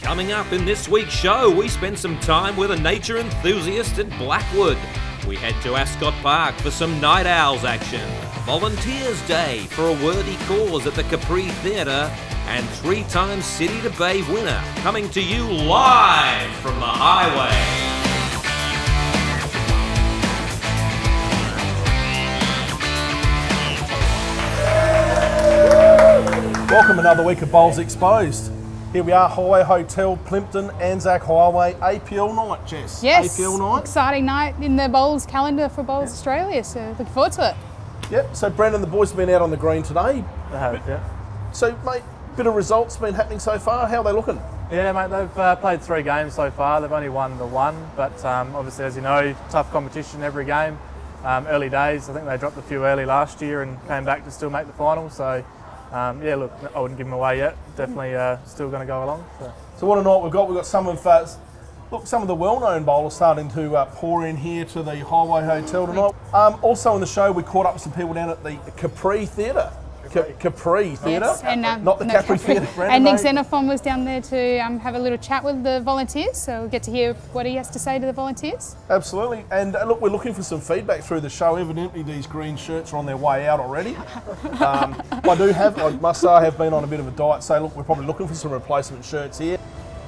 Coming up in this week's show, we spend some time with a nature enthusiast at Blackwood. We head to Ascot Park for some Night Owls action. Volunteers Day for a worthy cause at the Capri Theatre. And 3-time City to Bay winner coming to you live from the highway. Welcome another week of Bowls Exposed. Here we are, Highway Hotel, Plympton, Anzac Highway, APL night, Jess. Yes, APL night. Exciting night in the Bowls calendar for Bowls Australia, so looking forward to it. Yep, so Brendan, the boys have been out on the green today. They have, yeah. So, mate, bit of results been happening so far. How are they looking? Yeah, mate, they've played 3 games so far. They've only won the 1, but obviously, as you know, tough competition every game. Early days, I think they dropped a few early last year and came back to still make the final. So, yeah, look, I wouldn't give them away yet. Definitely still going to go along. So what a night we've got. We've got some of some of the well-known bowlers starting to pour in here to the Highway Hotel tonight. Also on the show, we caught up with some people down at the Capri Theatre. Capri Theatre, Yes, and, not the Capri Theatre. And Nick Xenophon was down there to have a little chat with the volunteers, so we'll get to hear what he has to say to the volunteers. Absolutely, and look, we're looking for some feedback through the show. Evidently these green shirts are on their way out already. I must say I have been on a bit of a diet, so look, we're probably looking for some replacement shirts here.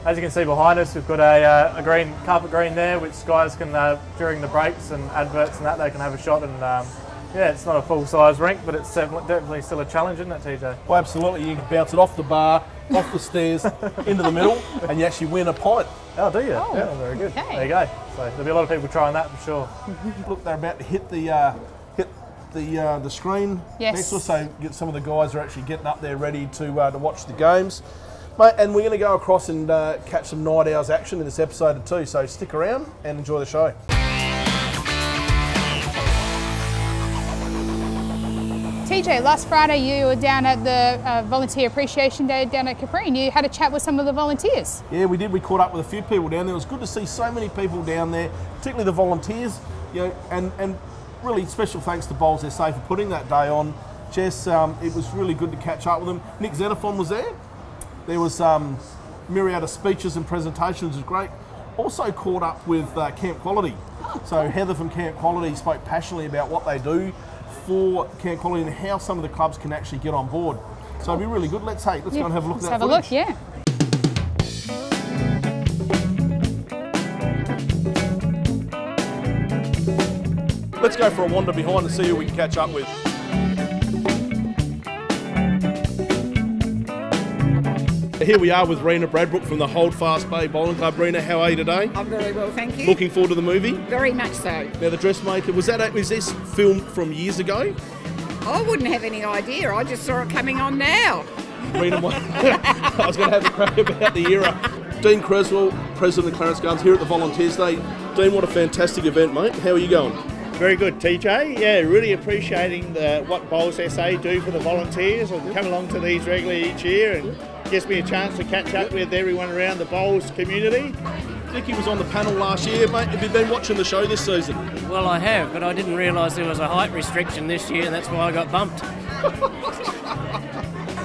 As you can see behind us, we've got a green carpet green there, which guys can, during the breaks and adverts and that, they can have a shot and yeah, it's not a full-size rink, but it's definitely still a challenge, isn't it, TJ? Well, absolutely. You can bounce it off the bar, off the stairs, into the middle, and you actually win a pint. Oh, do you? Oh, yeah, very good. Okay. There you go. So there'll be a lot of people trying that for sure. Look, they're about to hit the screen Yes. next to us, so some of the guys are actually getting up there ready to watch the games. Mate, and we're going to go across and catch some Night Owls action in this episode too, so stick around and enjoy the show. TJ, last Friday you were down at the Volunteer Appreciation Day down at Capri and you had a chat with some of the volunteers. Yeah, we did. We caught up with a few people down there. It was good to see so many people down there, particularly the volunteers. You know, and really special thanks to Bowls SA for putting that day on. Jess, it was really good to catch up with them. Nick Xenophon was there. There was myriad of speeches and presentations. It was great. Also caught up with Camp Quality. So Heather from Camp Quality spoke passionately about what they do for Camp Quality and how some of the clubs can actually get on board. So it'd be really good. Let's go and have a look at that footage. Let's have a look, yeah. Let's go for a wander behind and see who we can catch up with. Here we are with Rena Bradbrook from the Holdfast Bay Bowling Club. Rena, how are you today? I'm very well, thank you. Looking forward to the movie? Very much so. Now, the dressmaker, was this filmed from years ago? I wouldn't have any idea. I just saw it coming on now. Rena, I was going to have a crack about the era. Dean Creswell, President of Clarence Gardens, here at the Volunteers Day. Dean, what a fantastic event, mate. How are you going? Very good, TJ. Yeah, really appreciating what Bowls SA do for the volunteers. I come along to these regularly each year and gives me a chance to catch up with everyone around the Bowls community. Nicky was on the panel last year, mate. Have you been watching the show this season? Well, I have, but I didn't realise there was a height restriction this year, and that's why I got bumped.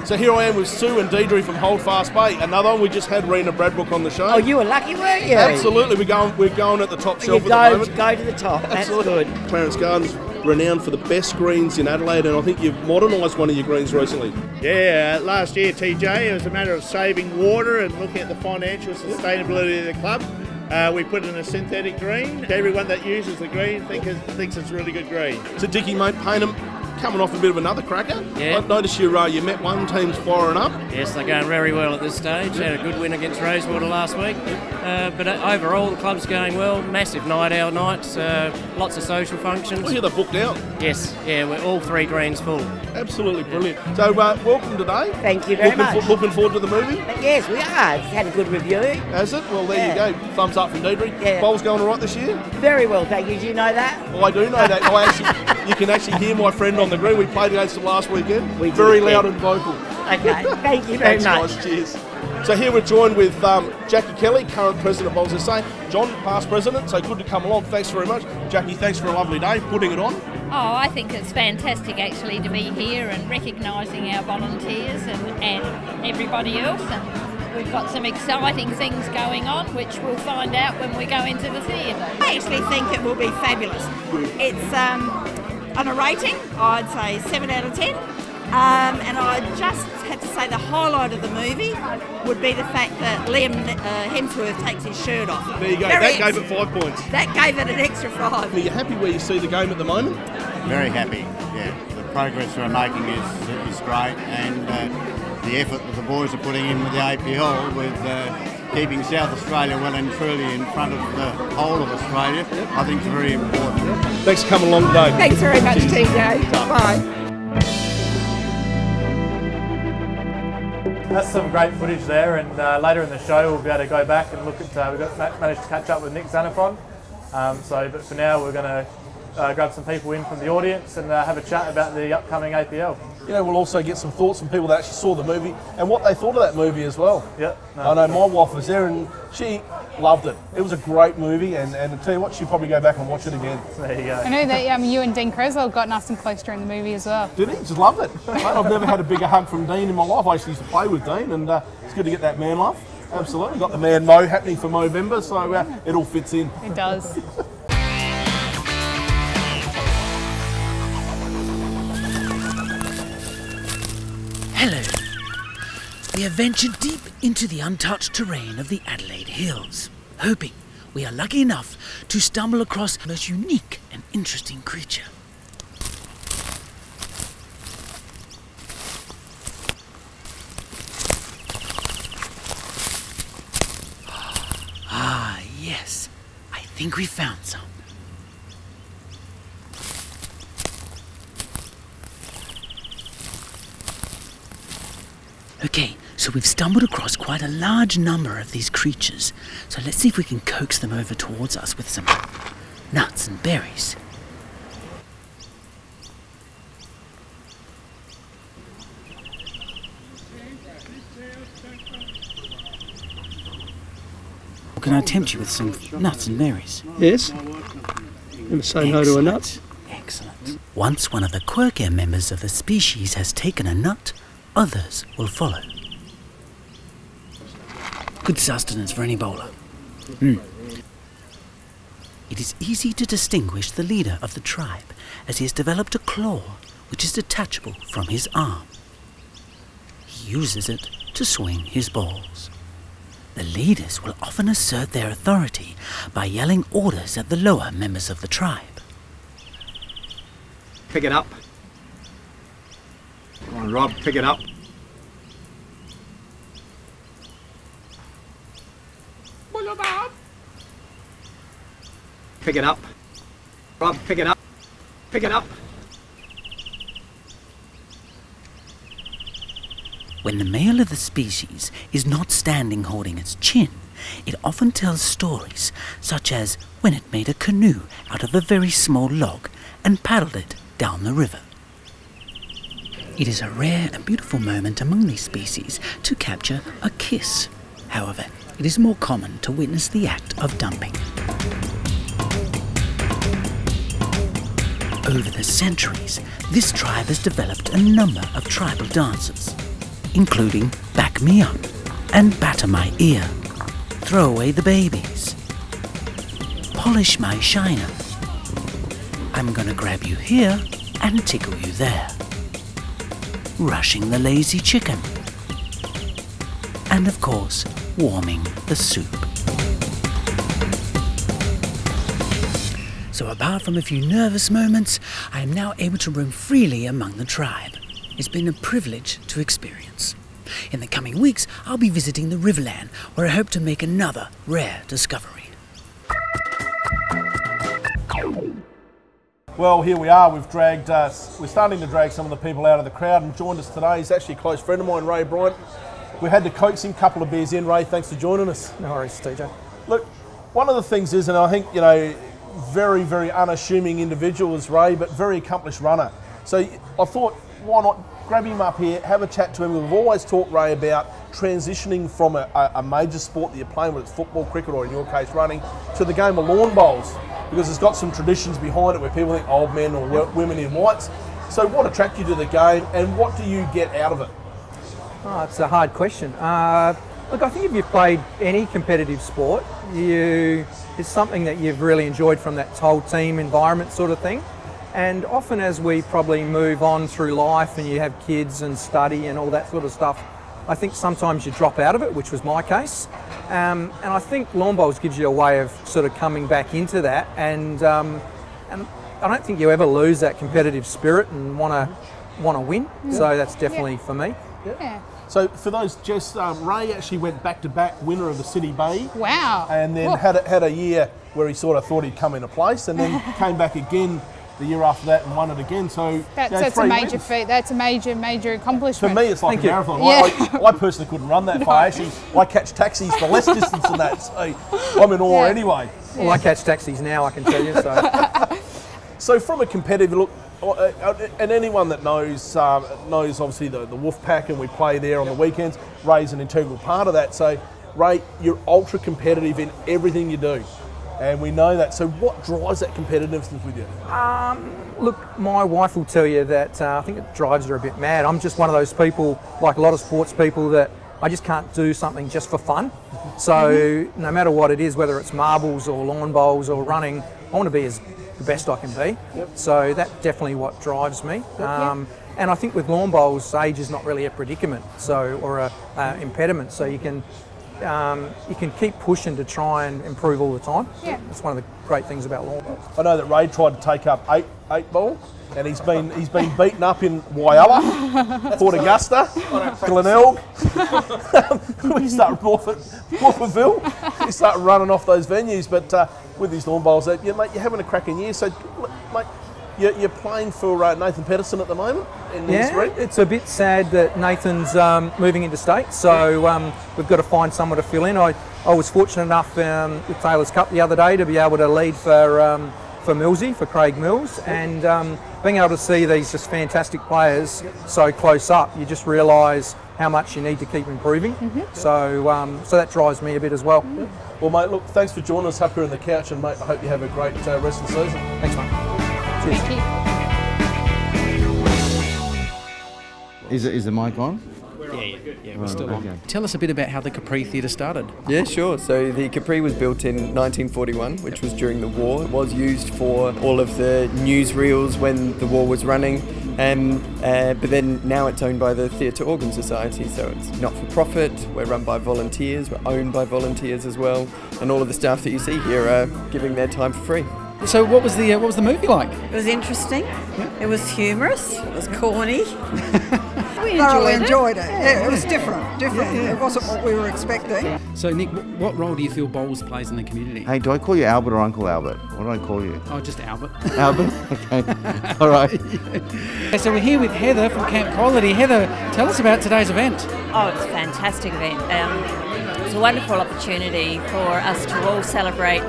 So here I am with Sue and Deidre from Holdfast Bay. Another one, we just had Rena Bradbrook on the show. Oh, you were lucky, weren't you? Absolutely, we're going at the top shelf at the moment. Go to the top, that's good. Clarence Gardens, renowned for the best greens in Adelaide, and I think you've modernised one of your greens recently. Yeah, last year, TJ, it was a matter of saving water and looking at the financial sustainability of the club. We put in a synthetic green. Everyone that uses the green thinks it's a really good green. So Dickie, mate, Paynham, coming off a bit of another cracker. Yeah. I noticed you met one team's firing up. Yes, they're going very well at this stage. Had a good win against Rosewater last week. But overall, the club's going well. Massive night owl nights, lots of social functions. I hear they're booked out. Yes, yeah, we're all 3 greens full. Absolutely brilliant. So welcome today. Thank you very much. Looking forward to the movie? Yes, we are. It's had a good review. Has it? Well, there you go. Thumbs up from Deidre. Yeah. Bowls going all right this year? Very well, thank you. Do you know that? Well, I do know that. You can actually hear my friend on the green. We played against them last weekend. We did, very yeah. loud and vocal. Okay, thank you very much. Guys. Cheers. So here we're joined with Jackie Kelly, current president of Bowls SA. John, past president, so good to come along. Thanks very much. Jackie, thanks for a lovely day, putting it on. Oh, I think it's fantastic actually to be here and recognising our volunteers and everybody else. And we've got some exciting things going on, which we'll find out when we go into the theatre. I actually think it will be fabulous. It's on a rating, I'd say 7 out of 10. And I just have to say the highlight of the movie would be the fact that Liam Hemsworth takes his shirt off. There you go. That gave it 5 points. That gave it an extra 5. Are you happy where you see the game at the moment? Very happy, yeah. The progress we're making is great, and the effort that the boys are putting in with the APL with keeping South Australia well and truly in front of the whole of Australia, I think is very important. Thanks for coming along today. Thanks very much, TJ. Bye. That's some great footage there, and later in the show we'll be able to go back and look at. We managed to catch up with Nick Xenophon. But for now we're going to grab some people in from the audience and have a chat about the upcoming APL. You know, we'll also get some thoughts from people that actually saw the movie and what they thought of that movie as well. Yeah, I know my wife was there and she loved it. It was a great movie, and to tell you what, she'll probably go back and watch it again. There you go. I know that you and Dean Creswell got nice and close during the movie as well. Did he? Just loved it. Mate, I've never had a bigger hug from Dean in my life. I actually used to play with Dean, and it's good to get that man love. Absolutely. Got the man Mo happening for Movember, so it all fits in. It does. Hello. We have ventured deep into the untouched terrain of the Adelaide Hills, hoping we are lucky enough to stumble across the most unique and interesting creature. Ah, yes. I think we found some. Okay, so we've stumbled across quite a large number of these creatures, so let's see if we can coax them over towards us with some nuts and berries. Can I tempt you with some nuts and berries? Yes. Never say no to a nut. Excellent. Once one of the quirkier members of the species has taken a nut, others will follow. Good sustenance for any bowler. It is easy to distinguish the leader of the tribe, as he has developed a claw which is detachable from his arm. He uses it to swing his balls. The leaders will often assert their authority by yelling orders at the lower members of the tribe. Pick it up. Come on, Rob, pick it up. Pick it up. Rob, pick it up. Pick it up. When the male of the species is not standing holding its chin, it often tells stories, such as when it made a canoe out of a very small log and paddled it down the river. It is a rare and beautiful moment among these species to capture a kiss. However, it is more common to witness the act of dumping. Over the centuries, this tribe has developed a number of tribal dances, including Back Me Up and Batter My Ear, Throw Away the Babies, Polish My Shiner, I'm Gonna Grab You Here and Tickle You There, Rushing the Lazy Chicken, and of course, Warming the Soup. So apart from a few nervous moments, I am now able to roam freely among the tribe. It's been a privilege to experience. In the coming weeks, I'll be visiting the Riverland, where I hope to make another rare discovery. Well, here we are. We're starting to drag some of the people out of the crowd, and joined us today is actually a close friend of mine, Ray Bryant. We had to coax him a couple of beers in. Ray, thanks for joining us. No worries, TJ. Look, one of the things is, and I think, you know, very, very unassuming individual is Ray, but very accomplished runner. So I thought, why not grab him up here, have a chat to him. We've always talked, Ray, about transitioning from a major sport that you're playing, whether it's football, cricket, or in your case running, to the game of lawn bowls, because it's got some traditions behind it where people think old men or women in whites. So what attracted you to the game, and what do you get out of it? Oh, it's a hard question. Look, I think if you've played any competitive sport, it's something that you've really enjoyed from that whole team environment sort of thing. And often as we probably move on through life and you have kids and study and all that sort of stuff, I think sometimes you drop out of it, which was my case. And I think lawn bowls gives you a way of sort of coming back into that. And I don't think you ever lose that competitive spirit and want to win. So that's definitely for me. Yeah. So for those, Jess, Ray actually went back-to-back winner of the City Bay. Wow. And then had a year where he sort of thought he'd come into place, and then came back again the year after that and won it again. So that's a major feat. That's a major accomplishment. For me, it's like a marathon. Yeah. I personally couldn't run that far. Actually, I catch taxis for less distance than that. So I'm in awe anyway. Well, I catch taxis now, I can tell you. So, so from a competitive look, and anyone that knows obviously the Wolf Pack, and we play there on the weekends. Ray's an integral part of that. So Ray, you're ultra competitive in everything you do. And we know that. So what drives that competitiveness with you? Look, my wife will tell you that I think it drives her a bit mad. I'm just one of those people, like a lot of sports people, that I just can't do something just for fun. So no matter what it is, whether it's marbles or lawn bowls or running, I want to be the best I can be. So that's definitely what drives me. And I think with lawn bowls, age is not really a predicament, or a impediment. So you can keep pushing to try and improve all the time. Yeah. That's one of the great things about lawn bowls. I know that Ray tried to take up eight ball, and he's been beaten up in Wyalla, Port Augusta, Glenelg. We start Morpheville. We start running off those venues, but with these lawn bowls, mate, you're having a cracking year. So, mate, you're playing for Nathan Pedersen at the moment in East Ring. It's a bit sad that Nathan's moving into state, so we've got to find someone to fill in. I was fortunate enough with Taylor's Cup the other day to be able to lead for Millsy, for Craig Mills, and being able to see these just fantastic players so close up, you just realise how much you need to keep improving. So that drives me a bit as well. Well, mate, look, thanks for joining us up here on the couch, and mate, I hope you have a great rest of the season. Thanks, mate. Thank you. Is the mic on? Yeah, we're still on. Tell us a bit about how the Capri Theatre started. Yeah, sure. So the Capri was built in 1941, which was during the war. It was used for all of the newsreels when the war was running, but then now it's owned by the Theatre Organ Society, so it's not for profit. We're run by volunteers, we're owned by volunteers as well, and all of the staff that you see here are giving their time for free. So what was the movie like? It was interesting. Yeah. It was humorous. It was corny. We enjoyed it. Yeah, it was different. Yeah. It wasn't what we were expecting. So Nick, what role do you feel bowls plays in the community? Hey, do I call you Albert or Uncle Albert? What do I call you? Oh, just Albert. Albert? Okay. All right. Yeah. So we're here with Heather from Camp Quality. Heather, tell us about today's event. Oh, it's a fantastic event. It's a wonderful opportunity for us to all celebrate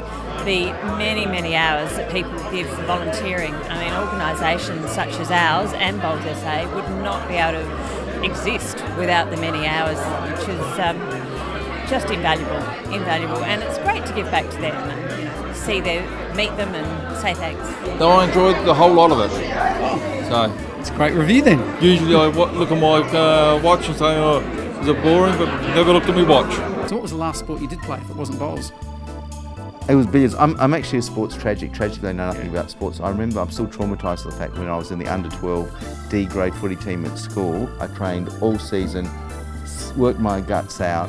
the many hours that people give for volunteering. I mean, organisations such as ours and Bowls SA would not be able to exist without the many hours, which is just invaluable. And it's great to give back to them and see them, meet them and say thanks. No, I enjoyed the whole lot of it. So it's a great review then. Usually I look at my watch and say, oh, is it boring? But never looked at my watch. So what was the last sport you did play if it wasn't bowls? It was billiards. I'm actually a sports tragic. Tragically, I know nothing about sports. I remember I'm still traumatised to the fact when I was in the under 12 D grade footy team at school, I trained all season, worked my guts out,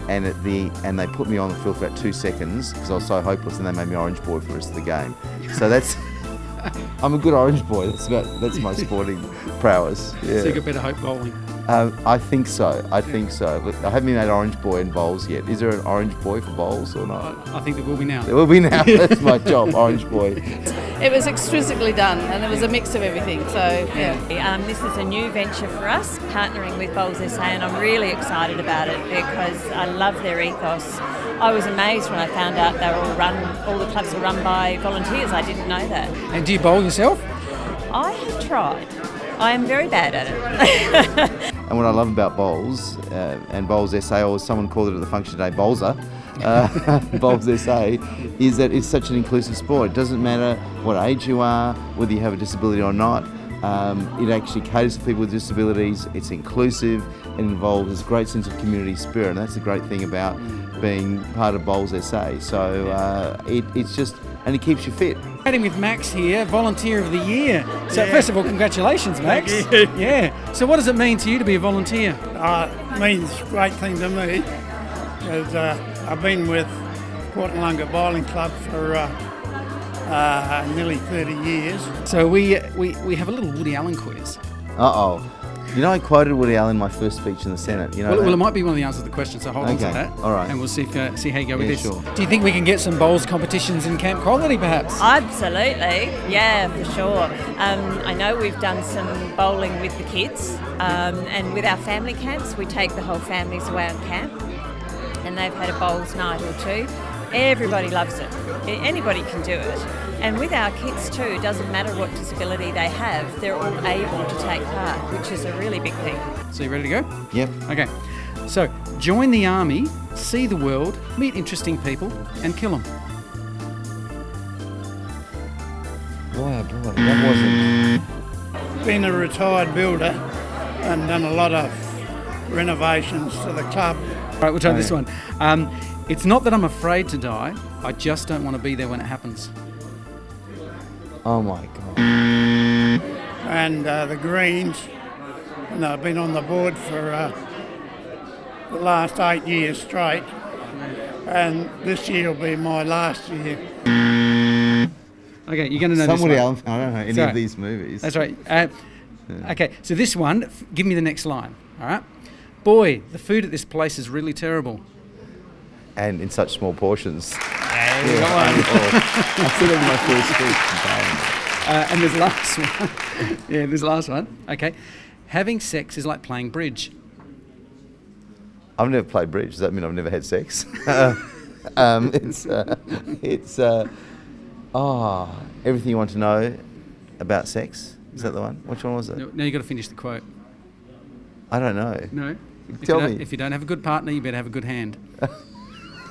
and they put me on the field for about 2 seconds because I was so hopeless, and they made me orange boy for the rest of the game. So that's I'm a good orange boy. That's my sporting prowess. Yeah. So you got better hope bowling. I think so. Look, I haven't been made orange boy in bowls yet. Is there an orange boy for bowls or not? I think there will be now. There will be now. That's my job, orange boy. It was exquisitely done, and it was a mix of everything. So yeah. This is a new venture for us, partnering with Bowls SA, and I'm really excited about it because I love their ethos. I was amazed when I found out all the clubs are run by volunteers. I didn't know that. And do you bowl yourself? I have tried. I am very bad at it. And what I love about bowls and Bowls SA, or someone called it at the function today, Bowlser, Bowls SA, is that it's such an inclusive sport. It doesn't matter what age you are, whether you have a disability or not. It actually caters to people with disabilities. It's inclusive. involved. There's a great sense of community spirit, and that's the great thing about being part of Bowls SA. So it's just, and it keeps you fit. Chatting with Max here, Volunteer of the Year. So first of all, congratulations, Max. Thank you. Yeah. So what does it mean to you to be a volunteer? It means a great thing to me, because I've been with Port Nalunga Bowling Club for nearly 30 years. So we have a little Woody Allen quiz. Uh-oh. You know, I quoted Woody Allen in my first speech in the Senate. You know well, it might be one of the answers to the question, so hold on to that. All right. And we'll see how you go with this. Sure. Do you think we can get some bowls competitions in Camp Quality, perhaps? Absolutely, yeah, for sure. I know we've done some bowling with the kids, and with our family camps, we take the whole families away on camp, and they've had a bowls night or two. Everybody loves it. Anybody can do it. And with our kids too, it doesn't matter what disability they have, they're all able to take part, which is a really big thing. So you ready to go? Yep. Okay. So join the army, see the world, meet interesting people, and kill them. Boy, that wasn't... Been a retired builder and done a lot of renovations to the club. All right, we'll try this one. It's not that I'm afraid to die, I just don't want to be there when it happens. Oh my God. And the Greens, and I've been on the board for the last 8 years straight, and this year will be my last year. Okay, you're going to know Somebody this else, I don't know any of these movies. That's right. Okay, so this one, give me the next line, all right? Boy, the food at this place is really terrible. And in such small portions. Yeah, you got one. I said it in my first speech. And there's the last one. Yeah, there's the last one. Okay. Having sex is like playing bridge. I've never played bridge. Does that mean I've never had sex? Everything you want to know about sex. Is that the one? Which one was it? No, you've got to finish the quote. I don't know. No. Tell me. If you don't have a good partner, you better have a good hand.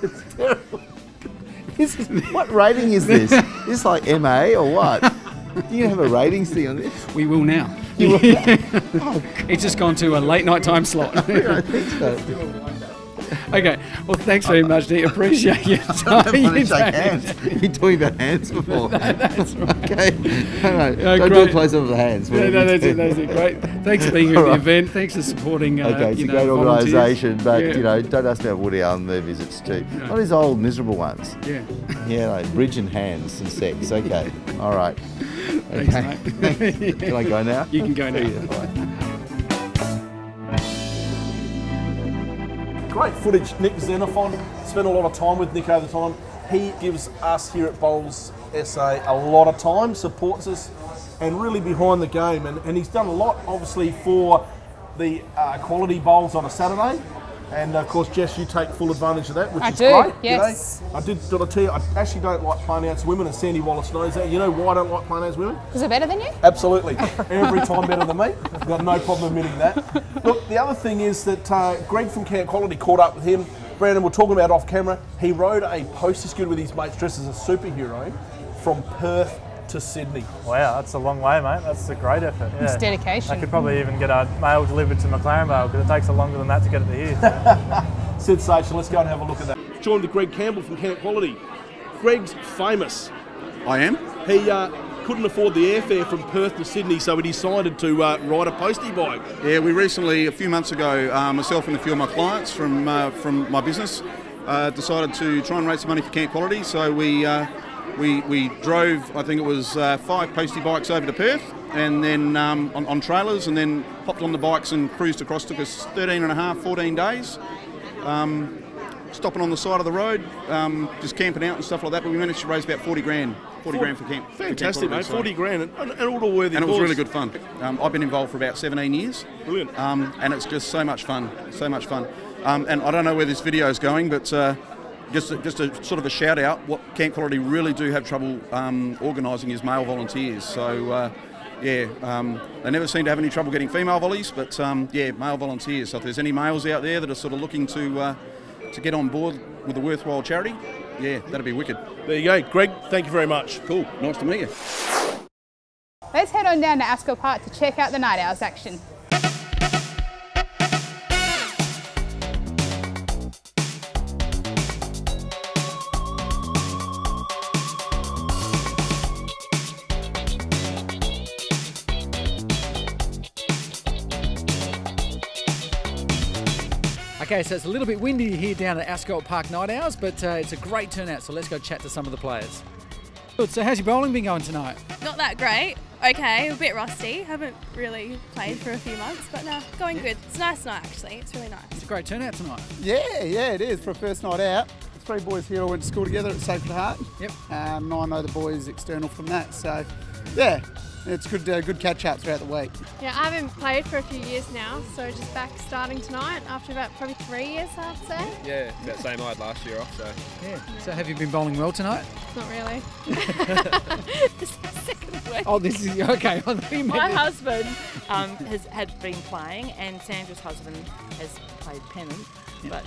It's terrible. What rating is this? Is this like MA or what? Do you have a ratings thing on this? We will now. You will? It's just gone to a late night time slot. I don't think so. Okay, well, thanks very much, Dee. Appreciate your time. Don't shake hands. You've been talking about hands before. That's right. Okay. Don't do a close-up of the hands. No, that's it. Great. Thanks for being here at the event. Thanks for supporting. Okay, it's a great organisation, but don't ask me about Woody Allen movies. It's too. Not his old miserable ones. Yeah. Yeah, like bridge and hands and sex. Okay. All right. Thanks, okay. mate. Can I go now? You can go now. Yeah, all right. Great footage. Nick Xenophon, spent a lot of time with Nick over the time. He gives us here at Bowls SA a lot of time, supports us, and really behind the game. And he's done a lot, obviously, for the quality bowls on a Saturday. And of course, Jess, you take full advantage of that, which is great. Yes. You know? Did I tell you, I actually don't like playing against women, and Sandy Wallace knows that. You know why I don't like playing against women? Because they're better than you? Absolutely. Every time better than me. I've got no problem admitting that. Look, the other thing is that Greg from Camp Quality caught up with him. Brandon, we're talking about off camera. He rode a poster scooter with his mates dressed as a superhero from Perth to Sydney. Wow, that's a long way, mate. That's a great effort. Yeah. It's dedication. I could probably even get a mail delivered to McLaren Vale because it takes longer than that to get it to here. So. Sensational. Let's go and have a look at that. Joined with Greg Campbell from Camp Quality. Greg's famous. I am. He couldn't afford the airfare from Perth to Sydney, so he decided to ride a postie bike. Yeah, we recently, a few months ago, myself and a few of my clients from my business decided to try and raise some money for Camp Quality. So we drove, I think it was 5 postie bikes over to Perth, and then on trailers, and then hopped on the bikes and cruised across. Took us 13 and a half, 14 days. Stopping on the side of the road, just camping out and stuff like that, but we managed to raise about 40 grand. 40 grand for camp. Fantastic, for camp mate. 40 grand, and all the worthy. And it was really good fun. I've been involved for about 17 years. Brilliant. And it's just so much fun. So much fun. And I don't know where this video is going, but just a sort of a shout out. What Camp Quality really do have trouble organising is male volunteers. So they never seem to have any trouble getting female volleys, but male volunteers. So if there's any males out there that are sort of looking to get on board with a worthwhile charity, that'd be wicked. There you go. Greg, thank you very much. Cool. Nice to meet you. Let's head on down to Ascot Park to check out the Night Owls action. Okay, so it's a little bit windy here down at Ascot Park Night Owls, but it's a great turnout, so let's go chat to some of the players. Good, so how's your bowling been going tonight? Not that great. Okay, a bit rusty. Haven't really played for a few months, but no, going good. It's a nice night actually. It's really nice. It's a great turnout tonight. Yeah, it is for a first night out. The three boys here all went to school together at Sacred Heart. Yep. And I know the boys external from that, so yeah, it's good. Good catch up throughout the week. Yeah, I haven't played for a few years now, so just back starting tonight after about probably 3 years, I'd say. Yeah, about the same I had last year off. So yeah. So have you been bowling well tonight? Not really. This is my second week. Oh, this is okay. My husband had been playing, and Sandra's husband has played pennant. But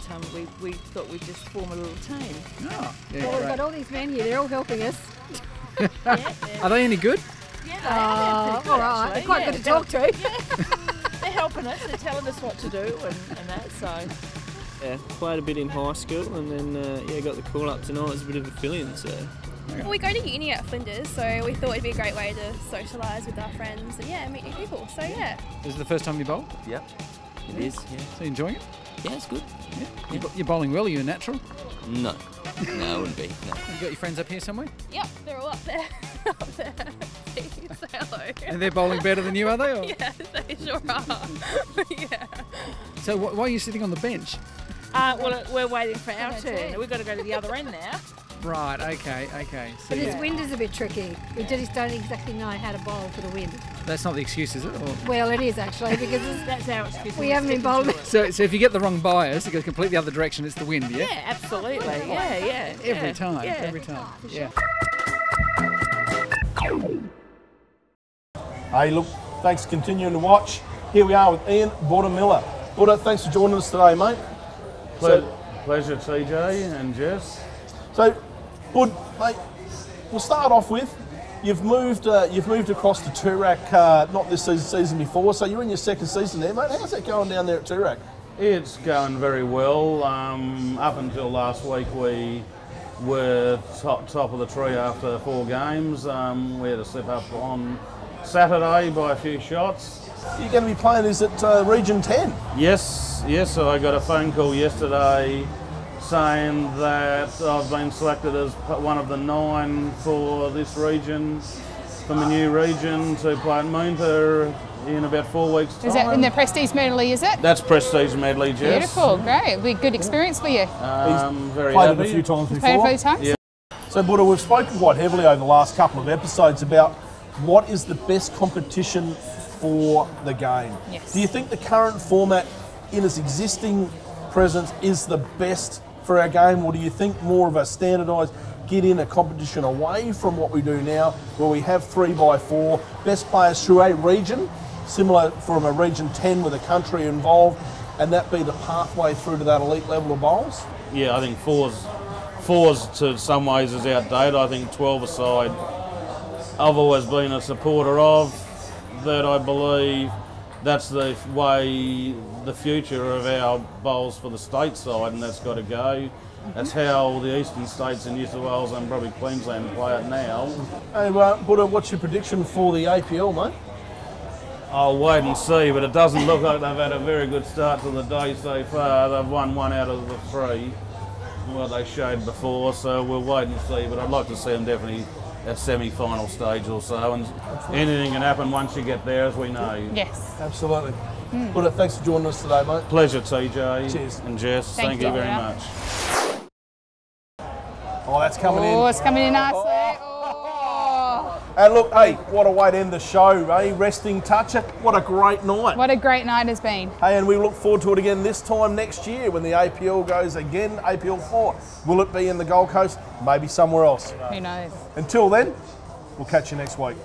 we thought we'd just form a little team. Oh, yeah, well, we've got all these men here, they're all helping us. Are they any good? Yeah, all right. They're quite good to talk to. They're helping us, they're telling us what to do and that, so. Yeah, played a bit in high school and then got the call up tonight as a bit of a fill-in, so. Well, we go to uni at Flinders, so we thought it'd be a great way to socialise with our friends and meet new people. So yeah. Is it the first time you bowled? Yep, it is. Yeah. So you enjoying it? Yeah, it's good. Yeah. You're bowling well. Are you a natural? No, I wouldn't be. No. You got your friends up here somewhere? Yep, they're all up there. Up there. Say hello. And they're bowling better than you, are they? Or? Yeah, they sure are. Yeah. So why are you sitting on the bench? Well, we're waiting for our turn. We've got to go to the other end now. Right, okay. So but his wind is a bit tricky. We just don't exactly know how to bowl for the wind. That's not the excuse, is it? Or? Well, it is actually, because that's our excuse. We haven't been bowling. So if you get the wrong bias, it goes completely the other direction, it's the wind, yeah? Yeah, absolutely. Yeah. Every time. Yeah. Hey, look, thanks for continuing to watch. Here we are with Ian Miller. Buddha, thanks for joining us today, mate. Pleasure, TJ and Jess. So, Bud, mate, we'll start off with you've moved across to Toorak, not this season before. So you're in your second season there, mate. How's that going down there at Toorak? It's going very well. Up until last week, we were top of the tree after 4 games. We had to slip up on Saturday by a few shots. You're going to be playing, is it Region 10? Yes. So I got a phone call yesterday saying that I've been selected as one of the 9 for this region, from a new region, to play at Moonta in about 4 weeks' time. Is that in the Prestige medley, is it? That's Prestige medley, Jess. Beautiful, great. It'll be a good experience for you. Very played happy. it a few times before. Played a few times? Yeah. So, Buddha, we've spoken quite heavily over the last couple of episodes about what is the best competition for the game. Yes. Do you think the current format in its existing presence is the best for our game, or do you think more of a standardised get in a competition away from what we do now, where we have 3x4 best players through a region, similar from a region 10 with a country involved, and that be the pathway through to that elite level of bowls? Yeah, I think fours to some ways is outdated. I think 12 aside, I've always been a supporter of that. I believe that's the way, the future of our bowls for the state side, and that's got to go. That's how the eastern states in New South Wales and probably Queensland play it now. Hey, Buddha, what's your prediction for the APL, mate? I'll wait and see, but it doesn't look like they've had a very good start to the day so far. They've won 1 out of the 3, what they showed before, so we'll wait and see, but I'd like to see them definitely at semi-final stage or so, and anything can happen once you get there, as we know. Yes. Absolutely. Buddha, thanks for joining us today, mate. Pleasure, TJ. Cheers. And Jess, thank you very much. Oh, that's coming in. Oh, it's coming in nicely. And look, hey, what a way to end the show, eh? Resting toucher. What a great night. What a great night has been. Hey, and we look forward to it again this time next year when the APL goes again, APL 4. Will it be in the Gold Coast? Maybe somewhere else. Who knows? Until then, we'll catch you next week.